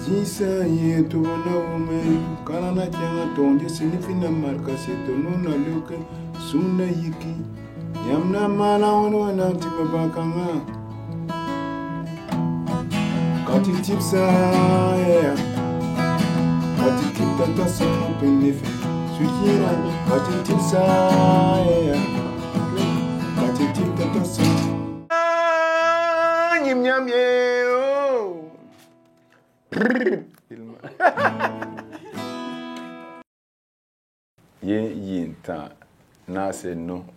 Jisa ye to na ume kana na changa tonje sinifina marka se to no na luke suna yiki yamna mana ono na tipe bakanga kati tipsa ya kati tipta tasa penefe sujira kati tipsa ya kati tipta tasa nyim nyam ye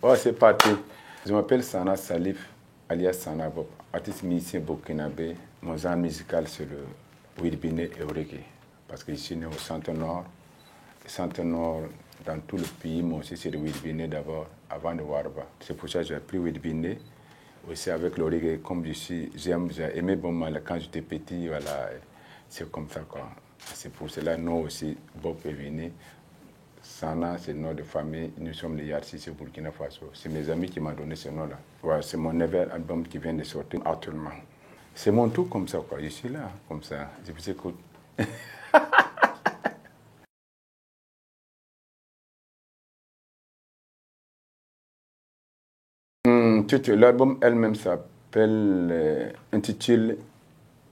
Oh, c'est parti. Je m'appelle Sana Salif, alias Sana Bob, artiste musicien burkinabé. Mon genre musical, c'est le Wedibine et le reggae. Parce que je suis né au Centre-Nord. Le Centre-Nord, dans tout le pays, moi aussi, c'est le Wedibine d'abord, avant de Warba. C'est pour ça que j'ai appris Wedibine. Aussi avec le reggae, comme j'ai aimé bon mal quand j'étais petit, voilà. C'est comme ça, quoi. C'est pour cela, nous aussi, Bob est venu. Sana, c'est le nom de famille. Nous sommes les Yarsis, c'est Burkina Faso. C'est mes amis qui m'ont donné ce nom-là. Ouais, c'est mon nouvel album qui vient de sortir actuellement. C'est mon tout comme ça, quoi. Je suis là, comme ça. Je vous écoute. L'album elle-même s'appelle, intitulé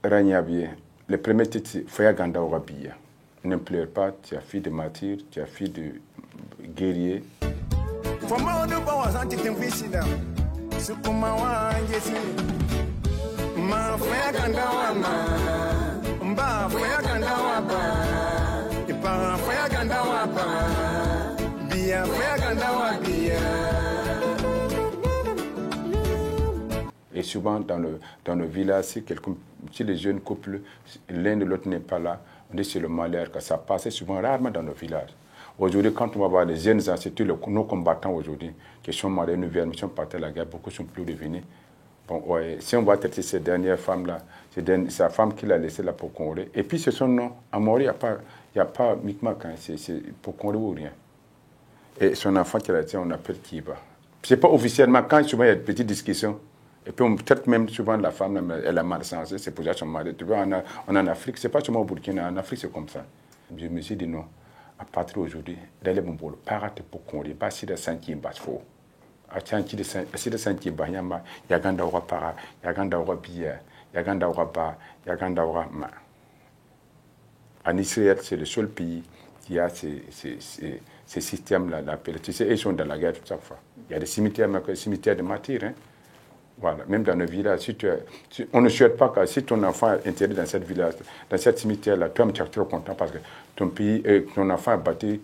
Ragnabier. Le premier titre, c'est Foya Ganda Orabia. Ne pleure pas, tu as fille de martyr, tu as fille de guerrier. Et souvent dans le village, si les jeunes couples, l'un de l'autre n'est pas là, on dit c'est le malheur, que ça passe souvent rarement dans nos villages. Aujourd'hui, quand on va voir les jeunes surtout nos combattants aujourd'hui, qui sont mariés, nous viennent, qui sont partis à la guerre, beaucoup sont plus revenus. Bon, ouais, si on va traiter ces dernières femmes-là, c'est sa femme qui l'a laissé là pour Congrès. Et puis, c'est son nom. À Mori, il n'y a pas Micmac, hein, c'est pour Congrès ou rien. Et son enfant qui l'a dit, on appelle Kiba. Ce n'est pas officiellement, quand souvent il y a des petites discussions. Et puis peut-être même souvent la femme, elle a mal sensé, c'est pour ça son mari. Tu vois, on en Afrique, c'est pas seulement au Burkina, en Afrique c'est comme ça. Je me suis dit non, à partir d'aujourd'hui, d'aller mon boulot, pas rater pour qu'on les passe si de 5e bas faux. À chantier de 5e bas, il y a ganda aura para, il y a ganda aura billet, il y a ganda aura bas, il y a ganda aura ma. En Israël, c'est le seul pays qui a ces systèmes-là d'appel. Tu sais, ils sont dans la guerre toute chaque fois. Il y a des cimetières de martyrs, hein. Voilà, même dans nos villages, on ne souhaite pas que si ton enfant est enterré dans cette village, dans cette cimetière-là, toi, tu es trop content parce que ton enfant a battu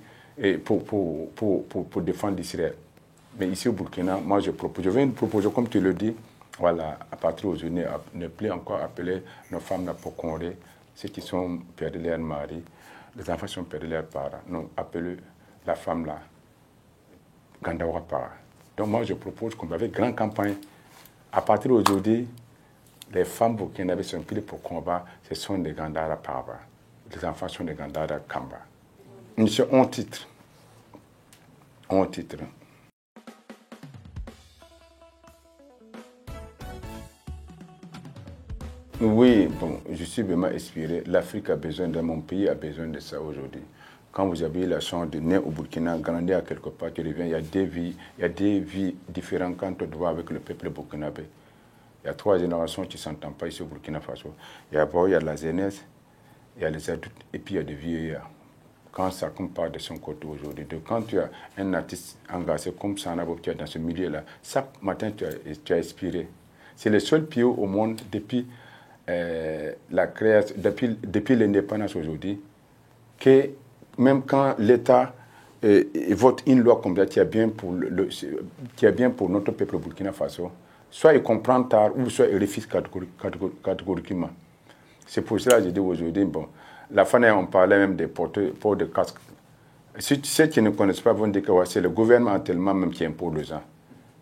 pour défendre Israël. Mais ici au Burkina, moi je viens de proposer, comme tu le dis, voilà, à partir d'aujourd'hui, ne plus encore appeler nos femmes là pour Congrès, ceux qui sont perdus leur mari, les enfants sont perdus leurs parents. Non, appelez la femme là, Gandawa Para. Donc moi je propose qu'on va avec une grande campagne. À partir d'aujourd'hui, les femmes burkinabées sont prises pour combat, ce sont des Gandara Paraba. Les enfants sont des Gandara Kamba. C'est un titre. Un titre. Oui, bon, je suis vraiment inspiré. L'Afrique a besoin de mon pays, a besoin de ça aujourd'hui. Quand vous avez la chance de naître au Burkina, grandir à quelque part, tu reviens, il y a des vies différentes quand on doit avec le peuple burkinabé. Il y a 3 générations qui ne s'entendent pas ici au Burkina Faso. Il y a la jeunesse, il y a les adultes et puis il y a des vieillards. Quand ça compare de son côté aujourd'hui, quand tu as un artiste engagé comme Sana Bob, tu es dans ce milieu-là, chaque matin tu as inspiré. C'est le seul pays au monde depuis la création, depuis l'indépendance aujourd'hui, que même quand l'État vote une loi comme ça qui est bien pour notre peuple Burkina Faso, soit il comprend tard ou soit il refuse catégoriquement. C'est pour cela que je dis aujourd'hui, bon, la fin on parlait même des ports de casque. Ceux qui ne connaissent pas vont dire que c'est le gouvernement tellement même qui impose les gens.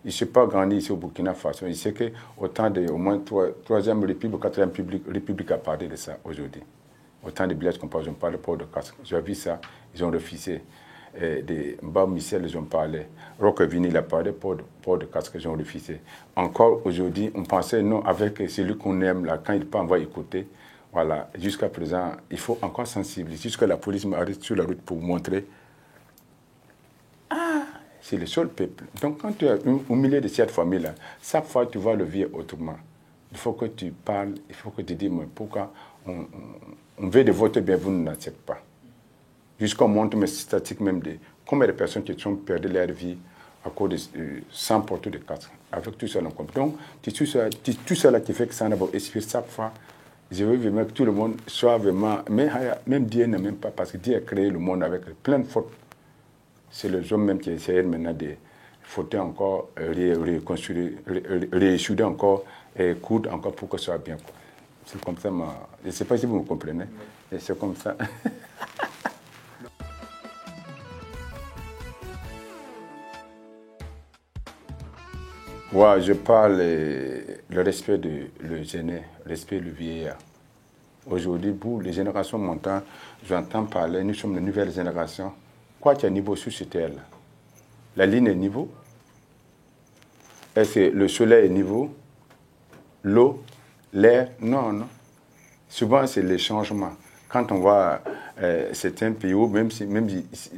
Il ne s'est pas grandi ici au Burkina Faso. Il sait qu'au temps de au moins 3e République, 4e République a parlé de ça aujourd'hui. Autant de villages qu'on parle, ils ont parlé de port de casque. J'ai vu ça, ils ont refusé. Des Mbao Michel, ils ont parlé. Roquevini, il a parlé de port de casque, ils ont refusé. Encore aujourd'hui, on pensait, non, avec celui qu'on aime, là, quand il part, on va écouter. Voilà, jusqu'à présent, il faut encore sensibiliser. Jusqu'à la police m'arrête sur la route pour montrer. Ah, c'est le seul peuple. Donc, quand tu es au milieu de cette famille-là, chaque fois tu vas le vivre autrement. Il faut que tu parles, il faut que tu dises, mais pourquoi on veut de votre bien, vous n'acceptez pas. Jusqu'à montre mes statistiques même de combien de personnes qui ont perdu leur vie à cause de sans porter de casque. Avec tout ça, donc, tout ça qui fait que ça n'a pas expiré chaque fois. Je veux vraiment que tout le monde soit vraiment. Même Dieu n'a même pas, parce que Dieu a créé le monde avec plein de fautes. C'est les hommes même qui essayent maintenant de fauter encore, reconstruire, rééchouder encore, et coudre encore pour que ce soit bien. C'est comme ça, je ne sais pas si vous me comprenez. Et c'est comme ça. Ouais, je parle le respect de le gêné, respect du vieillard. Aujourd'hui, pour les générations montantes, j'entends parler, nous sommes de nouvelles générations. Quoi qu'il y a niveau sur cette terre là? La ligne est niveau? Est-ce que le soleil est niveau? L'eau? L'air? Non, non. Souvent, c'est les changements. Quand on voit certains pays, même si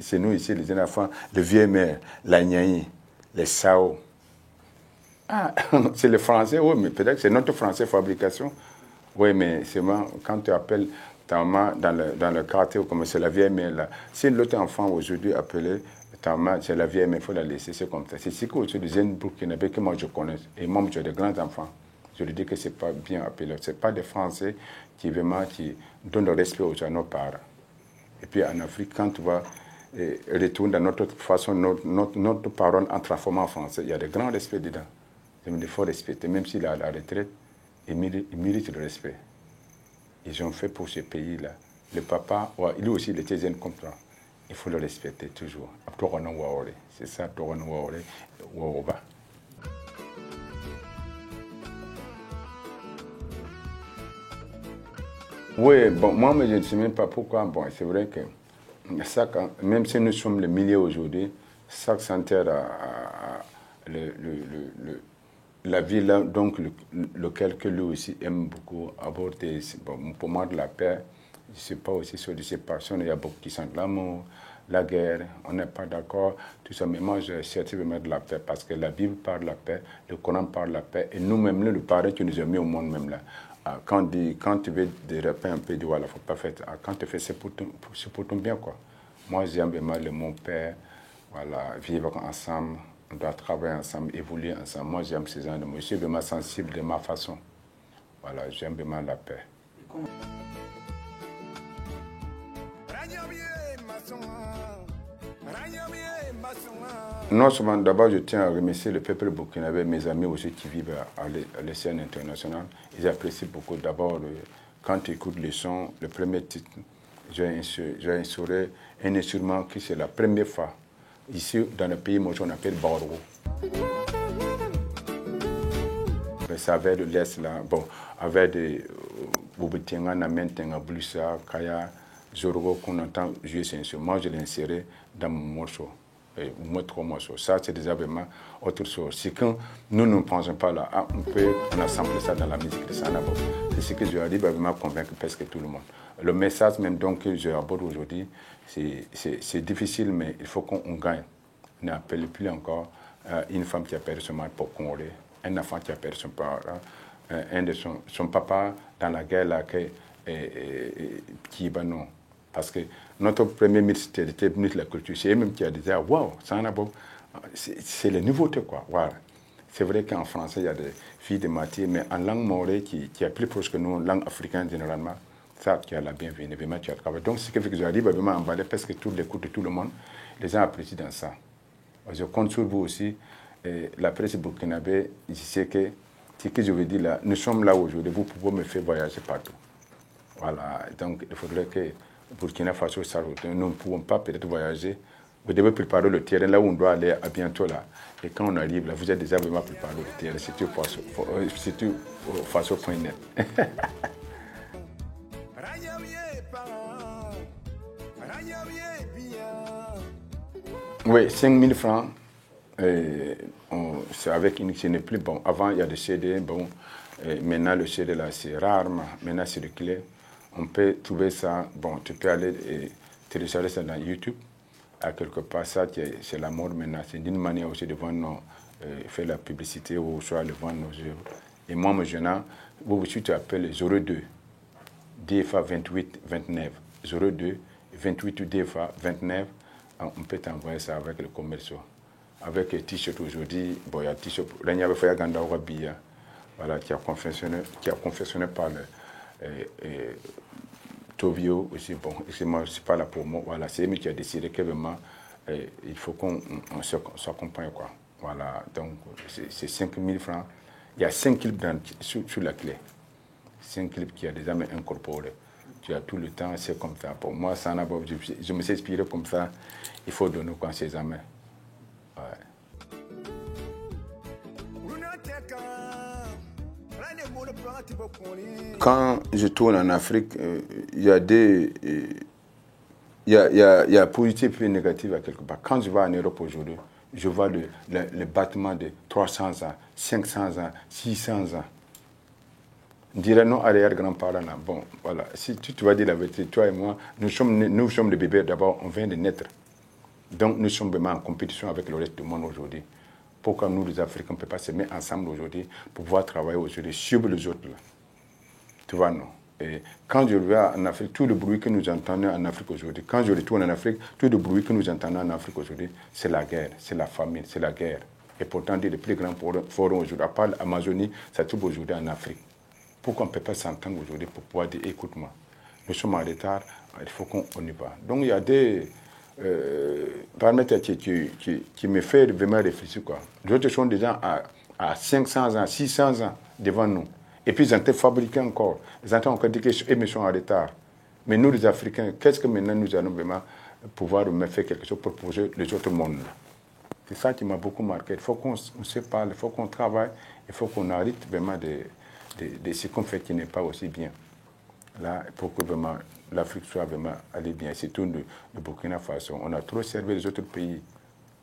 c'est nous ici, les enfants, le vieux maire, la Niaï, les Sao. Ah, c'est le français, oui, mais peut-être que c'est notre français fabrication. Oui, mais c'est moi, quand tu appelles ta maman dans le quartier, comme c'est la vieille mère là. Si l'autre enfant aujourd'hui appelé ta maman, c'est la vieille mère, il faut la laisser, c'est comme ça. C'est ce que les jeunes burkinabés que moi je connais, et moi j'ai des grands enfants. Je lui dis que ce n'est pas bien appelé. Ce n'est pas des Français qui vraiment qui donnent le respect à nos parents. Et puis en Afrique, quand tu vas retourner dans notre façon, notre parole en transformant en français, il y a de grands respects dedans. Il faut respecter, même s'il est à la retraite, il mérite le respect. Ils ont fait pour ce pays-là. Le papa, lui aussi, il était jeune comme toi. Il faut le respecter toujours. C'est ça, Waoba. Oui, bon, moi, mais je ne sais même pas pourquoi. Bon, c'est vrai que même si nous sommes le millier aujourd'hui, chaque santerre la ville, donc lequel que lui aussi aime beaucoup aborder, bon, pour moi de la paix, je ne sais pas aussi sur ces personnes, il y a beaucoup qui sentent l'amour, la guerre, on n'est pas d'accord, tout ça, mais moi je cherche vraiment de la paix, parce que la Bible parle de la paix, le Coran parle de la paix, et nous-mêmes, le pareil qui nous a mis au monde même là. Quand tu veux déraper un peu, voilà, il ne faut pas faire, quand tu fais, c'est pour ton bien, quoi. Moi j'aime vraiment le mon père, voilà, vivre ensemble. On doit travailler ensemble, évoluer ensemble. Moi, j'aime ces gens de moi. Je suis vraiment sensible de ma façon. Voilà, j'aime vraiment la paix. Non seulement, d'abord, je tiens à remercier le peuple burkinabé, mes amis aussi qui vivent à l'échelle internationale. Ils apprécient beaucoup. D'abord, quand tu écoutes les sons, le premier titre, j'ai instauré un instrument qui c'est la première fois. Ici, dans le pays, moi, on appelle Borgo. Ça avait de l'Est, là. Bon, avec des Boubetienga, Namentenga, Blusa, Kaya, Zorgo, qu'on entend jouer ces instruments. Moi, je l'ai inséré dans mon morceau. Moi, 3 morceaux. Ça, c'est déjà vraiment autre chose. C'est quand nous ne pensons pas là, on assemble ça dans la musique de Sanabo. C'est ce que je arrive à vraiment convaincre presque tout le monde. Le message même donc que j'aborde aujourd'hui, c'est difficile, mais il faut qu'on gagne. On n'appelle plus encore une femme qui a perdu son mari pour Congolais, un enfant qui a perdu son parent, son papa dans la guerre là, qui est non. Parce que notre premier ministre était ministre de la Culture, c'est lui-même qui a dit waouh, c'est les nouveautés, quoi. Voilà. C'est vrai qu'en français, il y a des filles de matière, mais en langue morée, qui est plus proche que nous, langue africaine généralement, ça, tu as la bienvenue, vraiment, tu as travaillé. Donc, ce qui fait que j'arrive à vraiment emballer presque tout l'écoute de tout le monde. Les gens apprécient dans ça. Je compte sur vous aussi. Et la presse burkinabé, je sais que ce que je veux dire là, nous sommes là aujourd'hui, vous pouvez me faire voyager partout. Voilà, donc il faudrait que Burkina Faso s'arrête. Nous ne pouvons pas peut-être voyager. Vous devez préparer le terrain là où on doit aller à bientôt là. Et quand on arrive là, vous êtes déjà vraiment préparé le terrain. C'est tout faso.net. Oui, 5 000 francs. C'est avec une, ce plus bon. Avant, il y a des CD. Bon, maintenant, le CD là, c'est rare. Maintenant, c'est le clé. On peut trouver ça, bon, tu peux aller télécharger ça dans YouTube. À quelque part, ça, c'est la mode maintenant. C'est d'une manière aussi de vendre faire la publicité ou soit de vendre nos œuvres. Et moi, maintenant, si tu appelles 02 DFA 28 29 02 28 DFA 29, on peut t'envoyer ça avec le commercial. Avec les t-shirts aujourd'hui, bon, il y a t-shirt, là, il y avait fait Ganda Wabia, voilà, qui a confectionné par Tovio aussi, bon, c'est pas là pour moi, voilà, c'est lui qui a décidé que vraiment, il faut qu'on s'accompagne, quoi. Voilà, donc c'est 5 000 francs. Il y a 5 clips sur la clé. 5 clips qui a déjà incorporé. Tu as tout le temps, c'est comme ça. Pour moi, ça je me suis inspiré comme ça. Il faut donner quoi ses amis. Ouais. Quand je tourne en Afrique, il y a des... Il y a positif et négatif à quelque part. Quand je vais en Europe aujourd'hui, je vois le battement de 300 ans, 500 ans, 600 ans. On dirait nos arrière-grands-parents. Bon, voilà. Si tu vas dire la vérité, toi et moi, nous sommes des bébés d'abord, on vient de naître. Donc nous sommes vraiment en compétition avec le reste du monde aujourd'hui. Pourquoi nous, les Africains, on ne peut pas se mettre ensemble aujourd'hui pour pouvoir travailler aujourd'hui sur les autres là. Tu vois, non? Et quand je vais en Afrique, tout le bruit que nous entendons en Afrique aujourd'hui, quand je retourne en Afrique, tout le bruit que nous entendons en Afrique aujourd'hui, c'est la guerre, c'est la famine, c'est la guerre. Et pourtant, les plus grands forums aujourd'hui, à part l'Amazonie, ça trouve aujourd'hui en Afrique. Pourquoi on ne peut pas s'entendre aujourd'hui pour pouvoir dire, écoute-moi, nous sommes en retard, il faut qu'on y va. Donc il y a des paramètres qui me font vraiment réfléchir. Les autres sont déjà à 500 ans, 600 ans devant nous. Et puis ils ont été fabriqués encore. Ils ont encore dit qu'ils sont en retard. Mais nous, les Africains, qu'est-ce que maintenant nous allons vraiment pouvoir faire quelque chose pour poser les autres mondes? C'est ça qui m'a beaucoup marqué. Il faut qu'on se parle, il faut qu'on travaille, il faut qu'on arrête vraiment de ce qu'on fait qui n'est pas aussi bien. Là, pour que vraiment l'Afrique soit vraiment allée bien, surtout le Burkina Faso. On a trop servi les autres pays.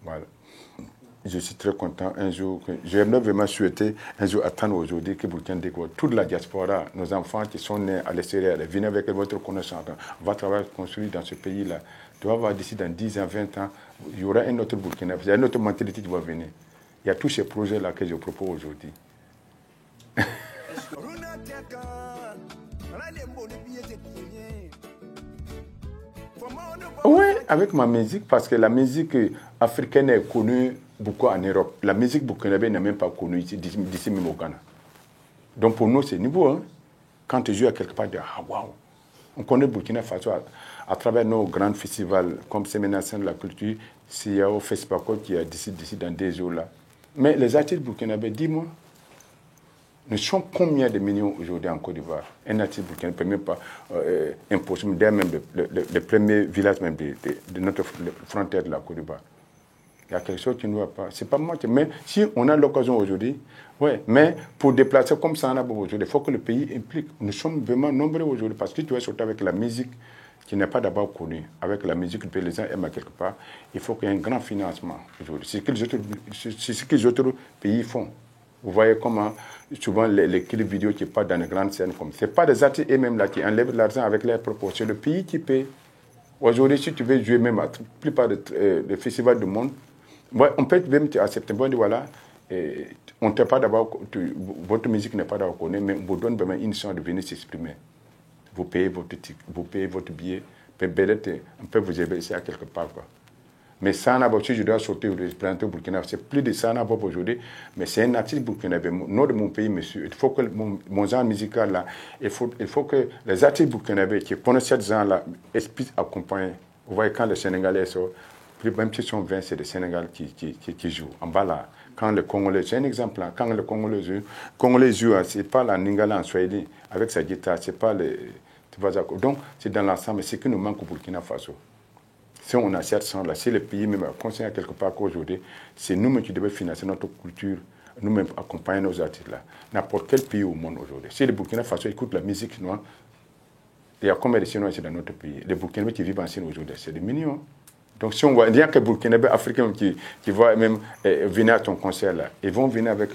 Voilà. Je suis très content un jour, j'aimerais vraiment souhaiter un jour attendre aujourd'hui que Burkina découvre toute la diaspora, nos enfants qui sont nés à l'extérieur, venez avec votre connaissance, on va travailler, construire dans ce pays-là. Tu vas voir d'ici dans 10 ans, 20 ans, il y aura un autre Burkina, il y a une autre mentalité qui va venir. Il y a tous ces projets-là que je propose aujourd'hui. Oui, avec ma musique, parce que la musique africaine est connue beaucoup en Europe. La musique burkinabé n'est même pas connue ici, d'ici même au Ghana. Donc pour nous, c'est nouveau. Hein? Quand tu joues à quelque part, tu dis, ah waouh, on connaît Burkina Faso à travers nos grands festivals, comme Séménation de la culture, CIAO, FESPACO, qui est d'ici dans des jours là. Mais les artistes burkinabés, dis-moi, nous sommes combien de millions aujourd'hui en Côte d'Ivoire? Un artiste burkinabé ne peut même pas imposer, même le premier village même de notre frontière de la Côte d'Ivoire. Il y a quelque chose qui ne va pas. C'est pas moi. Mais si on a l'occasion aujourd'hui, ouais, mais pour déplacer comme ça aujourd'hui, il faut que le pays implique. Nous sommes vraiment nombreux aujourd'hui parce que tu vas sortir avec la musique qui n'est pas d'abord connue, avec la musique que les gens aiment à quelque part. Il faut qu'il y ait un grand financement aujourd'hui. C'est ce que les autres pays font. Vous voyez comment souvent les clips vidéo qui partent dans les grandes scènes comme ça. Ce n'est pas des artistes eux-mêmes là qui enlèvent de l'argent avec leurs propos. C'est le pays qui paie. Aujourd'hui, si tu veux jouer même à la plupart des festivals du monde, ouais, on peut même accepter. Bon, voilà, on ne pas d'abord, votre musique n'est pas d'abord connue, mais on vous donne vraiment une chance de venir s'exprimer. Vous payez votre billet, peut-être on peut vous aider ici à quelque part. Quoi. Mais Sanabop, si je dois sortir de présenter au Burkina, c'est plus de Sanabop aujourd'hui, mais c'est un artiste burkinabé, nom de mon pays, monsieur. Il faut que mon genre musical là, il faut que les artistes burkinabés qui connaissent ce genre-là puissent accompagner. Vous voyez, quand les Sénégalais sont, même s'ils sont 20, c'est les Sénégalais qui jouent. En bas là, quand les Congolais, c'est un exemple là, quand les Congolais jouent, c'est pas la Ningala en Swahili, avec sa guitare, c'est pas les. Donc, c'est dans l'ensemble, c'est ce qui nous manque au Burkina Faso. Si on a cette chance-là, si le pays même a conscient quelque part qu'aujourd'hui, c'est nous-mêmes qui devons financer notre culture, nous-mêmes accompagner nos artistes-là. N'importe quel pays au monde aujourd'hui. Si le Burkina Faso écoute la musique chinoise, il y a combien de Chinois ici dans notre pays? Les Burkinabés qui vivent en Chine aujourd'hui, c'est des millions. Donc si on voit, il n'y a que les Burkinabés africains qui vont même venir à ton concert là, ils vont venir avec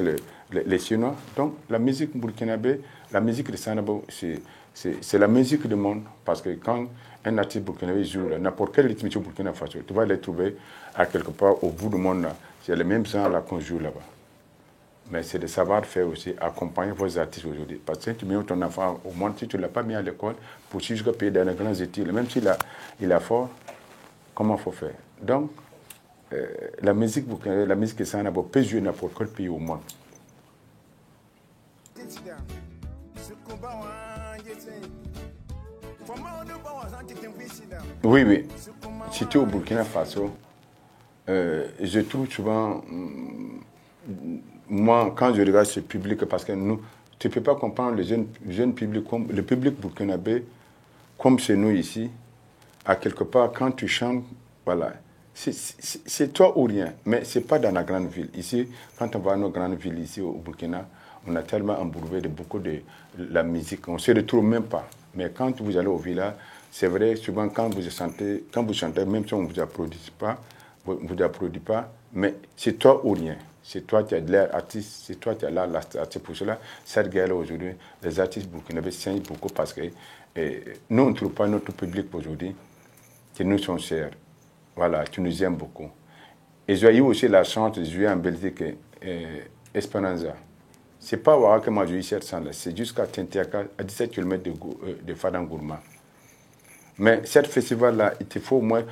les Chinois. Donc la musique burkinabé, la musique de Sanabo, C'est la musique du monde. Parce que quand un artiste burkinabé joue n'importe quel rythme au Burkina Faso, tu vas les trouver à quelque part au bout du monde. C'est les mêmes gens là qu'on joue là-bas. Mais c'est de savoir faire aussi, accompagner vos artistes aujourd'hui. Parce que tu mets ton enfant au monde, si tu ne l'as pas mis à l'école, pour jusqu'à payer dans les grandes études, même s'il a fort, comment il faut faire? Donc, la musique burkinabé, la musique ça peut jouer n'importe quel pays au monde. Oui, oui. C'était au Burkina Faso. Je trouve souvent, moi, quand je regarde ce public, parce que nous, tu ne peux pas comprendre le jeune public, comme, le public burkinabé, comme chez nous ici, à quelque part, quand tu chantes, voilà, c'est toi ou rien, mais ce n'est pas dans la grande ville. Ici, quand on va à nos grandes villes, ici au Burkina, on a tellement embourbé de beaucoup de la musique, on ne se retrouve même pas. Mais quand vous allez au village, c'est vrai, souvent quand vous chantez, même si on ne vous applaudit pas, mais c'est toi ou rien. C'est toi qui as de l'air artiste, c'est toi qui as l'air artiste. Pour cela, cette guerre-là aujourd'hui, les artistes burkinabés saignent beaucoup parce que nous, on ne trouve pas notre public aujourd'hui qui nous sont chers. Voilà, tu nous aimes beaucoup. Et j'ai eu aussi la chance de jouer en Belgique, Esperanza. Ce n'est pas Ouara que moi j'ai eu cette chance-là, c'est jusqu'à Tintiaka, à 17 km de Fadangourma. Mais cette festival-là, il te faut au moins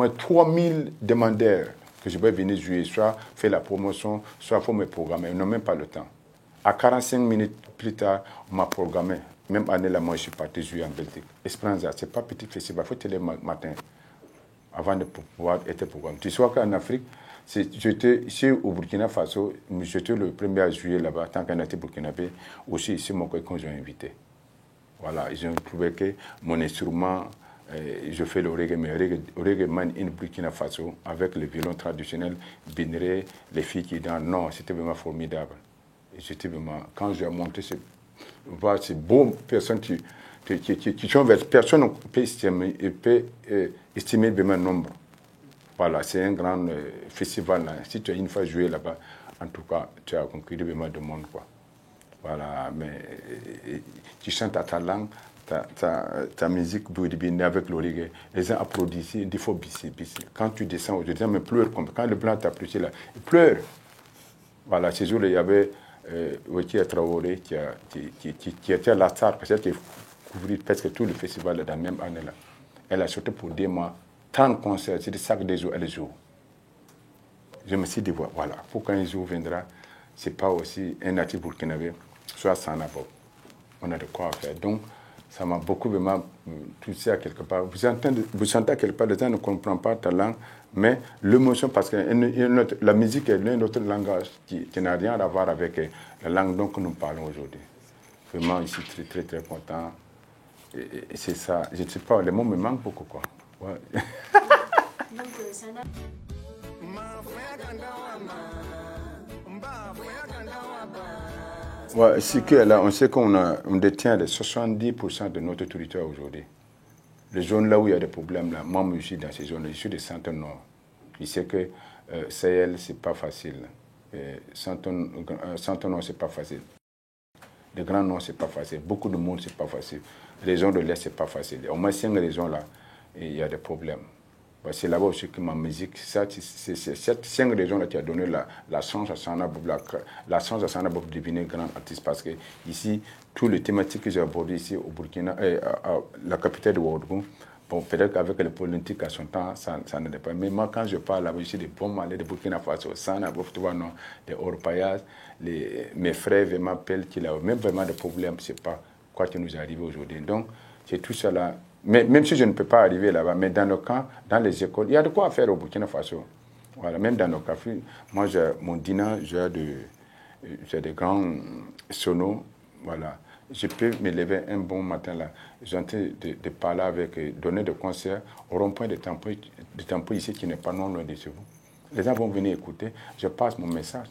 3000 demandeurs que je vais venir jouer, soit faire la promotion, soit faut me programmer. Ils n'ont même pas le temps. À 45 minutes plus tard, on m'a programmé. Même année là, moi je suis parti jouer en Belgique. Esperanza, ce n'est pas petit festival, il faut te lever le matin avant de pouvoir être programmé. Tu sais qu'en Afrique, j'étais au Burkina Faso, j'étais le premier à jouer là-bas, en tant qu'un artiste burkinabé, aussi ici, mon collègue qu'on j'ai invité. Voilà, ils ont trouvé que mon instrument, je fais le reggae, mais reggae man in Burkina Faso, avec le violon traditionnel, Binere, les filles qui dansent. Non, c'était vraiment formidable. J'étais vraiment, quand j'ai monté, c'est beau, personne qui personne ne peut estimer vraiment le nombre. Voilà, c'est un grand festival. Là. Si tu as une fois joué là-bas, en tout cas, tu as conquis vraiment de monde, quoi. Voilà, mais tu chantes à ta langue, ta musique avec le reggae. Les gens applaudissent, il faut bisser. Quand tu descends, les gens me pleurent. Quand le blanc t'applaudit là, il pleure. Voilà, ces jours-là, il y avait Wekia Traoré qui était à la star, parce qu'elle a couvert presque tout le festival dans la même année-là. Elle a sorti pour 2 mois 30 concerts, c'est chaque 2 jours, elle joue. Je me suis dit, voilà, pour quand un jour viendra, ce n'est pas aussi un natif burkinabé, soit sans abord. On a de quoi faire. Donc, ça m'a beaucoup vraiment touché à quelque part. Vous sentez à quelque part, les gens ne comprennent pas ta langue, mais l'émotion, parce que la musique est un autre langage qui n'a rien à voir avec la langue dont nous parlons aujourd'hui. Vraiment, je suis très, très, très content. Et c'est ça. Je ne sais pas, les mots me manquent beaucoup, quoi. Ouais. Donc, ça n'a... Ouais, c'est que là, on sait qu'on détient les 70% de notre territoire aujourd'hui. Les zones là où il y a des problèmes, là, moi je suis dans ces zones, je suis de Centre-Nord. Je sais que Sahel, c'est pas facile. Centre-Nord, c'est pas facile. Les Grands Nord, c'est pas facile. Beaucoup de monde, c'est pas facile. Les zones de l'Est, c'est pas facile. Au moins 5 régions là, il y a des problèmes. C'est là-bas aussi que ma musique, c'est cette 5 régions-là qui a donné la chance à Sanabob, la chance à Sanabob de devenir grand artiste. Parce que ici, tous les thématiques que j'ai abordées ici au Burkina, à la capitale de Ouagadougou, bon, peut-être qu'avec les politiques à son temps, ça n'était pas. Mais moi, quand je parle là-bas, je suis des bons malais de Burkina Faso, Sanabob, tu vois, non, des Orpayas, mes frères m'appellent qu'il a même vraiment des problèmes, je ne sais pas quoi qui nous est arrivé aujourd'hui. Donc, c'est tout cela. Mais même si je ne peux pas arriver là-bas, mais dans nos camps, dans les écoles, il y a de quoi faire au Burkina Faso. Voilà, même dans nos cafés, moi, mon dîner, j'ai des grands sonos, voilà. Je peux me lever un bon matin là, j'ai en train de parler avec, donner des concerts au rond-point de Tempo ici qui n'est pas non loin de chez vous. Les gens vont venir écouter, je passe mon message.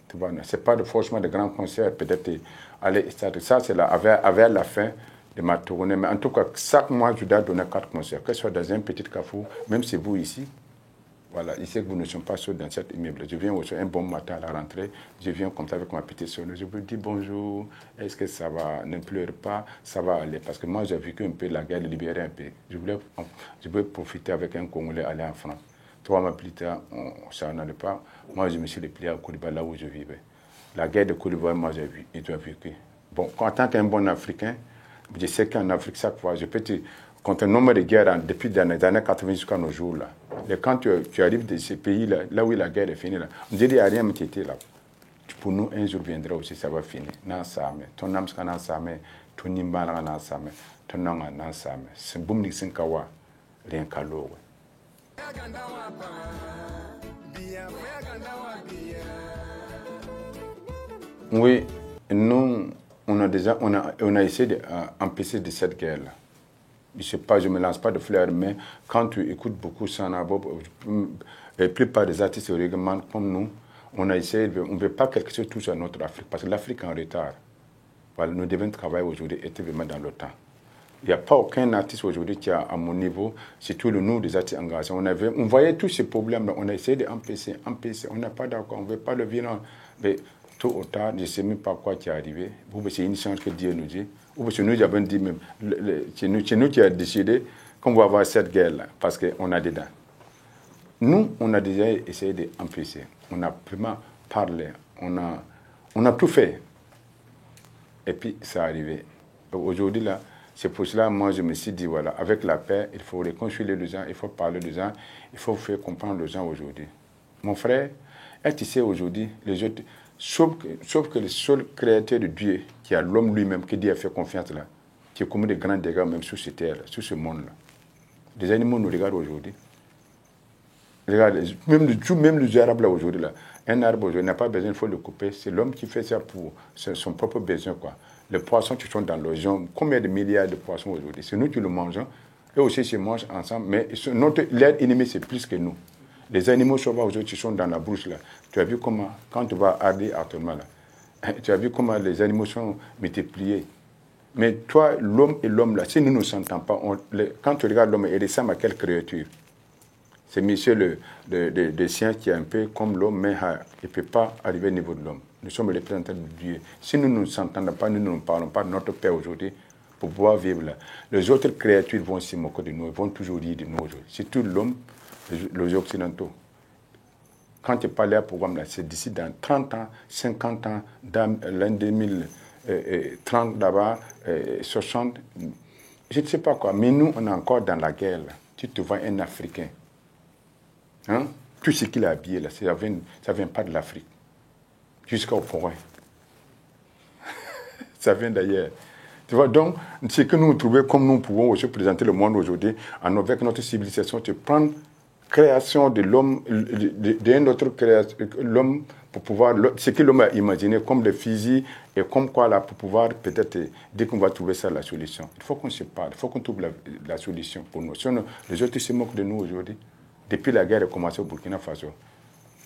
Tu vois, ce n'est pas forcément de grands concerts, peut-être, allez, ça c'est avec la fin de ma tournée. Mais en tout cas, chaque mois, je dois donner 4 concerts, que ce soit dans un petit café, même si vous ici, Voilà, il sait que vous ne sommes pas seuls dans cet immeuble. Je viens aussi un bon matin à la rentrée, je viens comme ça avec ma petite soeur, je vous dis bonjour, est-ce que ça va, ne pleure pas, ça va aller. Parce que moi j'ai vécu un peu la guerre, libérer un peu. Je voulais profiter avec un Congolais, aller en France. 3 mois plus tard, ça n'allait pas. Moi je me suis replié à Côte d'Ivoire, là où je vivais. La guerre de Côte d'Ivoire, moi j'ai vécu. Bon, en tant qu'un bon Africain, je sais qu'en Afrique, chaque fois, je peux te contre un nombre de guerres depuis les années 80 jusqu'à nos jours. Là. Et quand tu arrives de ces pays-là, là où la guerre est finie, là, on dirait qu'il n'y a rien qui était là. Pour nous, un jour viendra aussi, ça va finir. Ton âme sera dans sa main, ton nimba sera dans sa main, ton âme dans sa main. C'est boum ni sinkawa, rien qu'à l'eau. Oui, nous, on a essayé d'empêcher de cette guerre-là. Je ne sais pas, je ne me lance pas de fleurs, mais quand tu écoutes beaucoup Sanabo, la plupart des artistes règlement comme nous, on a essayé, on ne veut pas que quelque chose touche à notre Afrique, parce que l'Afrique est en retard. Voilà, nous devons travailler aujourd'hui et vraiment dans le temps. Il n'y a pas aucun artiste aujourd'hui qui a à mon niveau, surtout le nous des artistes engagés. On voyait tous ces problèmes-là, on a essayé d'empêcher, on n'a pas d'accord, on ne veut pas le vivre. Mais tôt ou tard, je ne sais même pas quoi qui est arrivé. C'est une chance que Dieu nous dit. Ou c'est nous qui avons dit même, c'est nous qui avons décidé qu'on va avoir cette guerre-là, parce qu'on a dedans. Nous, on a déjà essayé d'empêcher. On a vraiment parlé, on a tout fait. Et puis, ça est arrivé. Aujourd'hui, là, c'est pour cela, moi, je me suis dit, voilà, avec la paix, il faut réconcilier les gens, il faut parler aux gens, il faut faire comprendre les gens aujourd'hui. Mon frère, tu sais aujourd'hui, les autres, sauf que le seul créateur de Dieu, qui a l'homme lui-même, que Dieu a fait confiance là, qui a commis de grands dégâts même sur cette terre, sur ce monde-là. Les animaux nous regardent aujourd'hui. Regarde, même les arabes là aujourd'hui, là, un arbre aujourd'hui n'a pas besoin, il faut le couper. C'est l'homme qui fait ça pour son propre besoin, quoi. Les poissons qui sont dans l'océan, combien de milliards de poissons aujourd'hui? C'est nous qui le mangeons. Eux aussi, ils se mangent ensemble, mais leur ennemi, c'est plus que nous. Les animaux sauvages aujourd'hui qui sont dans la brousse là. Tu as vu comment, quand tu vas arder actuellement là, tu as vu comment les animaux sont multipliés. Mais toi, l'homme et l'homme là, si nous ne nous entendons pas, quand tu regardes l'homme, il ressemble à quelle créature? C'est monsieur le science qui est un peu comme l'homme, mais il ne peut pas arriver au niveau de l'homme. Nous sommes les représentants de Dieu. Si nous ne nous entendons pas, nous ne parlons pas de notre Père aujourd'hui pour pouvoir vivre là. Les autres créatures vont se moquer de nous, vont toujours dire de nous aujourd'hui. Surtout l'homme, les Occidentaux. Quand tu parles à programme là, c'est d'ici dans 30 ans, 50 ans, dans l'an 2030 là-bas, 60, je ne sais pas quoi. Mais nous, on est encore dans la guerre là. Tu te vois un Africain. Hein? Tout ce qu'il a habillé là, ça vient pas de l'Afrique. Jusqu'au forêt. Ça vient d'ailleurs. Tu vois, donc, ce que nous trouvons, comme nous pouvons aussi présenter le monde aujourd'hui, avec notre civilisation, tu prends création de l'homme, d'un autre création, l'homme, pour pouvoir, ce que l'homme a imaginé comme le physique, et comme quoi là, pour pouvoir peut-être dire qu'on va trouver ça la solution. Il faut qu'on se parle, il faut qu'on trouve la solution pour nous. Sinon, les autres se moquent de nous aujourd'hui. Depuis la guerre a commencé au Burkina Faso.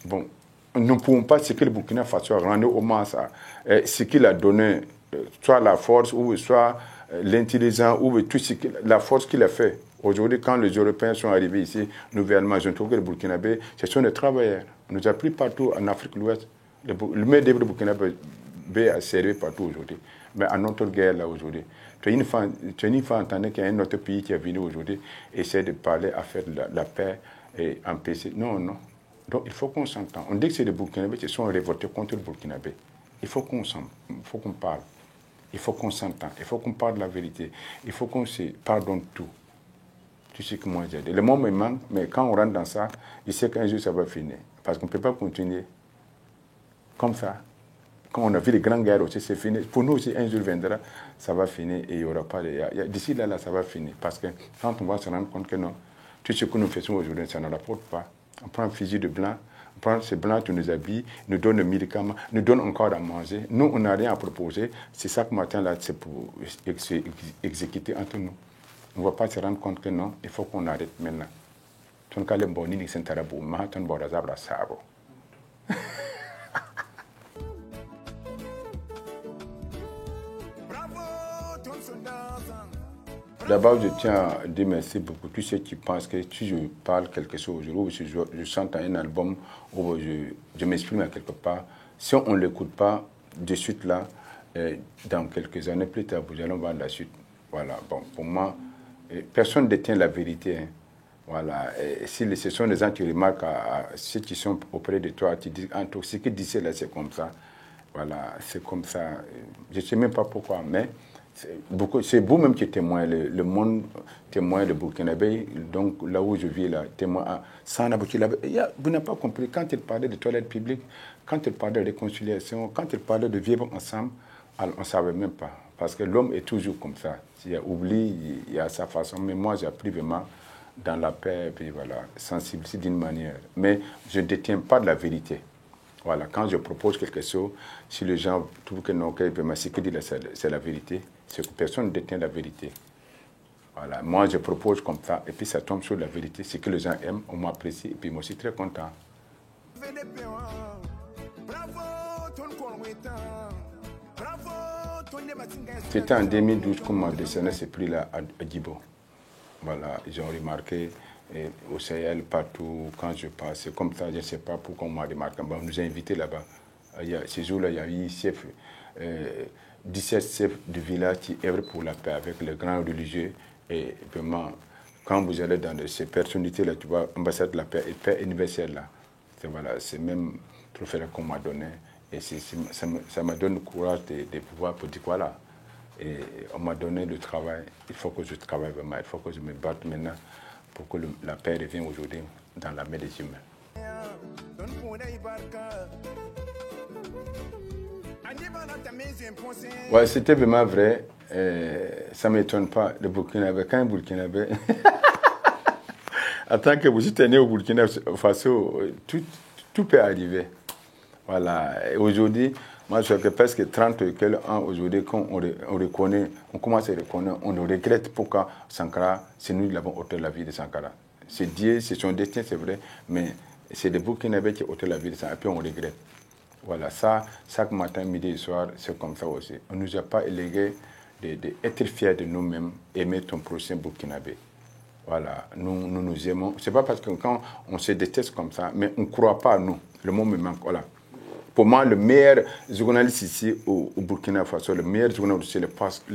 Bon, nous ne pouvons pas ce que le Burkina Faso a rendu hommage à ce qu'il a donné, soit la force, ou soit l'intelligence, ou tout la force qu'il a fait. Aujourd'hui, quand les Européens sont arrivés ici, nouvellement, je trouve que les Burkinabés, ce sont des travailleurs. On nous a pris partout en Afrique de l'Ouest. Le main d'œuvre Burkinabé a servi partout aujourd'hui. Mais à notre guerre, là, aujourd'hui, tu as une fois entendu qu'il y a un autre pays qui est venu aujourd'hui essayer de parler, à faire la paix et empêcher. Non, non. Donc, il faut qu'on s'entende. On dit que c'est les Burkinabés qui sont révoltés contre le Burkinabé. Il faut qu'on parle. Il faut qu'on s'entende. Il faut qu'on parle de la vérité. Il faut qu'on se pardonne tout. Tu sais que moi j'ai dit. Le monde me manque, mais quand on rentre dans ça, je sais qu'un jour ça va finir. Parce qu'on ne peut pas continuer comme ça. Quand on a vu les grandes guerres aussi, c'est fini. Pour nous aussi, un jour viendra, ça va finir et il n'y aura pas de... D'ici là, ça va finir. Parce que quand on va se rendre compte que non, tout ce que nous faisons aujourd'hui, ça ne rapporte pas. On prend un fusil de blanc, on prend ces blancs, tu nous habilles, nous donne le médicament, nous donne encore à manger. Nous, on n'a rien à proposer. C'est ça que matin, là, c'est pour exécuter entre nous. On ne va pas se rendre compte que non, il faut qu'on arrête maintenant. Ton cas, les bons, ni sont arabes, mais ton bon razabra sabo. D'abord, je tiens à dire merci beaucoup. Tous ceux qui pensent que si je parle quelque chose aujourd'hui, ou si je chante un album, ou je m'exprime à quelque part, si on ne l'écoute pas de suite là, dans quelques années plus tard, nous allons voir la suite. Voilà, bon, pour moi, personne ne détient la vérité. Hein. Voilà, et si ce sont des gens qui remarquent à ceux qui sont auprès de toi, qui disent, ce qu'ils disaient là, c'est comme ça. Voilà, c'est comme ça. Je ne sais même pas pourquoi, mais c'est vous-même qui témoignez, le monde témoigne le Burkinabé, donc là où je vis, là, témoin sans aboutir. Vous n'avez pas compris, quand il parlait de toilettes publiques, quand il parlait de réconciliation, quand il parlait de vivre ensemble, on ne savait même pas. Parce que l'homme est toujours comme ça. S'il y a oubli, il y a sa façon. Mais moi, j'ai appris vraiment dans la paix, puis voilà, sensibiliser d'une manière. Mais je ne détiens pas de la vérité. Voilà, quand je propose quelque chose, si les gens trouvent que non, ce qu'il dit c'est la vérité, c'est que personne ne détient la vérité. Voilà, moi je propose comme ça, et puis ça tombe sur la vérité, ce que les gens aiment, on m'apprécie, et puis moi je suis très content. C'était en 2012 qu'on m'a décerné ce prix-là à Djibo. Voilà, ils ont remarqué au Sahel, partout, quand je passe, c'est comme ça, je ne sais pas pourquoi on m'a remarqué. On nous a invités là-bas. Ces jours-là, il y a eu 17 chefs de village qui œuvrent pour la paix avec les grands religieux. Et vraiment, quand vous allez dans ces personnalités-là, tu vois, ambassade de la paix et paix universelle, là, c'est même trophée qu'on m'a donné. Et ça m'a donné le courage de pouvoir dire voilà. Et on m'a donné le travail. Il faut que je travaille vraiment. Il faut que je me batte maintenant pour que la paix revienne aujourd'hui dans la main des humains. Ouais, c'était vraiment vrai. Ça ne m'étonne pas. Le Burkinabé, quand un Burkinabé, en tant que vous êtes né au Burkina Faso, tout peut arriver. Voilà. Aujourd'hui, moi, je fais presque 30 et quelques ans aujourd'hui, quand on reconnaît, on commence à reconnaître, on le regrette pourquoi Sankara, c'est nous qui l'avons ôté la vie de Sankara. C'est Dieu, c'est son destin, c'est vrai, mais c'est le Burkinabé qui a ôté la vie de Sankara, et puis on regrette. Voilà, ça, chaque matin, midi et soir, c'est comme ça aussi. On ne nous a pas élégué d'être fiers de nous-mêmes, aimer ton prochain Burkinabé. Voilà, nous aimons. C'est pas parce que quand on se déteste comme ça, mais on ne croit pas à nous. Le mot me manque, voilà. Pour moi, le meilleur journaliste ici au Burkina Faso, le meilleur journaliste,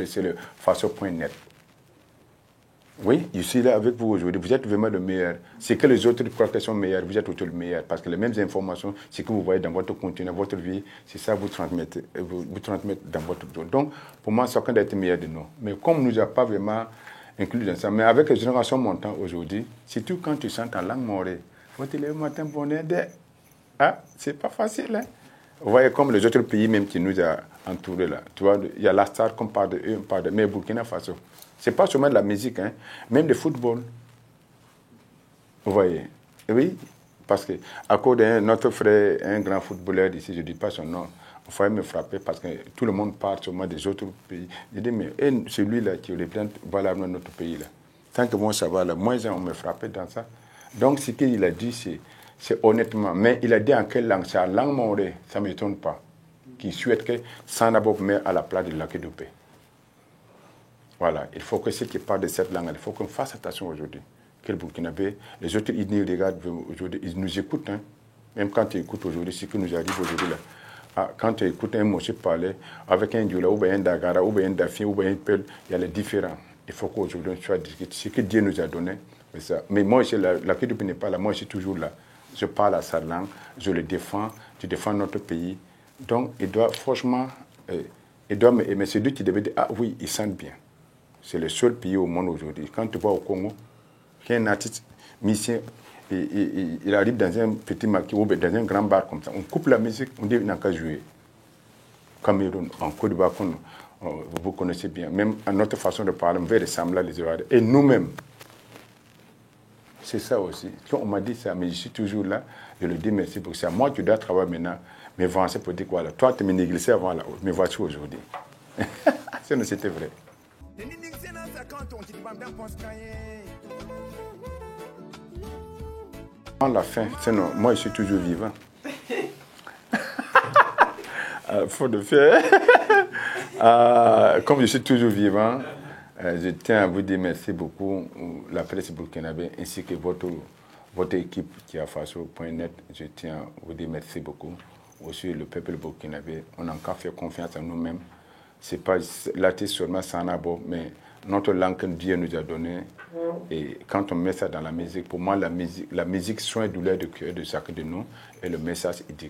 c'est le Faso.net. Oui, je suis là avec vous aujourd'hui. Vous êtes vraiment le meilleur. C'est que les autres croient qu'ils sont meilleurs, vous êtes aussi le meilleur. Parce que les mêmes informations, c'est que vous voyez dans votre contenu, dans votre vie, c'est ça que vous transmettez dans votre vie. Donc, pour moi, chacun doit être meilleur de nous. Mais comme nous n'avons pas vraiment inclus dans ça, mais avec les générations montantes aujourd'hui, surtout quand tu sens en langue morée, faut te lever le matin pour aider. Ah, c'est pas facile, hein? Vous voyez comme les autres pays même qui nous ont entourés là. Tu vois, il y a la star qu'on parle de eux, on parle de mais Burkina Faso. C'est pas seulement de la musique, hein, même le football. Vous voyez? Oui, parce que à cause de notre frère, un grand footballeur ici, je ne dis pas son nom, il fallait me frapper parce que tout le monde parle seulement des autres pays. Je dis, mais celui-là qui représente valablement notre pays là. Tant que moi ça va là, moi on me frappait dans ça. Donc ce qu'il a dit, c'est honnêtement, mais il a dit en quelle langue? C'est en langue morée, ça ne m'étonne pas. Qui souhaite que Sanabo mette à la place de l'Akédopé. Voilà, il faut que ceux qui parlent de cette langue, il faut qu'on fasse attention aujourd'hui. Que le Burkinabé, les autres, ils nous regardent aujourd'hui, ils nous écoutent. Hein. Même quand tu écoutes aujourd'hui, ce qui nous arrive aujourd'hui là. Ah, quand tu écoutes un monsieur parler avec un Dioula, ou bien un Dagara, ou bien un Dafien, ou bien un Peul, il y a les différents. Il faut qu'aujourd'hui on soit discuté. Ce que Dieu nous a donné, c'est ça. Mais moi, l'Akédopé n'est pas là, moi je suis toujours là. Je parle à sa langue, je le défends, je défends notre pays. Donc, il doit franchement, il doit mais c'est lui qui devait dire, ah oui, il sent bien. C'est le seul pays au monde aujourd'hui. Quand tu vas au Congo, un artiste musicien, il arrive dans un petit marché ou dans un grand bar comme ça, on coupe la musique, on dit qu'il n'a qu'à jouer. Cameroun, en Côte d'Ivoire, vous connaissez bien. Même à notre façon de parler, on veut ressembler à les Ivoiriens. Et nous-mêmes, c'est ça aussi. Quand on m'a dit ça, mais je suis toujours là, je le dis merci pour ça. Moi, tu dois travailler maintenant, mais avancer pour dire quoi là. Toi, tu me négligeais avant là, mais voici aujourd'hui. C'était vrai. À la fin, sinon, moi je suis toujours vivant. Faut de faire. Comme je suis toujours vivant, Je tiens à vous dire merci beaucoup, la presse burkinabé, ainsi que votre équipe qui a Faso.net. Je tiens à vous dire merci beaucoup. Aussi, le peuple burkinabé, on a encore fait confiance en nous-mêmes. Ce n'est pas l'artiste seulement Sanabo, mais notre langue que Dieu nous a donnée. Et quand on met ça dans la musique, pour moi, la musique soigne douleur de cœur de chacun de nous. Et le message est dit.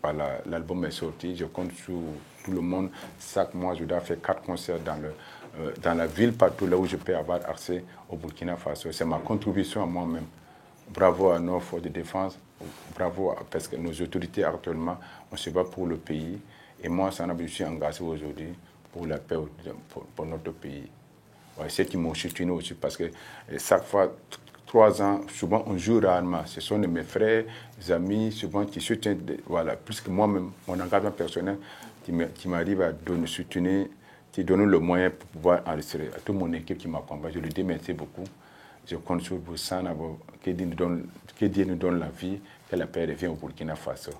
Voilà, l'album est sorti, je compte sur tout le monde. Chaque mois, je dois faire 4 concerts dans la ville, partout là où je peux avoir accès au Burkina Faso. C'est ma contribution à moi-même. Bravo à nos forces de défense, bravo parce que nos autorités actuellement, on se bat pour le pays. Et moi, je suis engagé aujourd'hui pour la paix, pour notre pays. Ouais, c'est qui m'ont soutenu aussi parce que chaque fois, 3 ans, souvent on joue rarement. Ce sont mes frères, mes amis, souvent qui soutiennent, voilà, plus que moi-même, mon engagement personnel, qui m'arrive à soutenir, qui donne le moyen pour pouvoir enregistrer. À toute mon équipe qui m'accompagne, je lui dis merci beaucoup. Je compte sur vous, que Dieu nous donne la vie, que la paix revienne au Burkina Faso.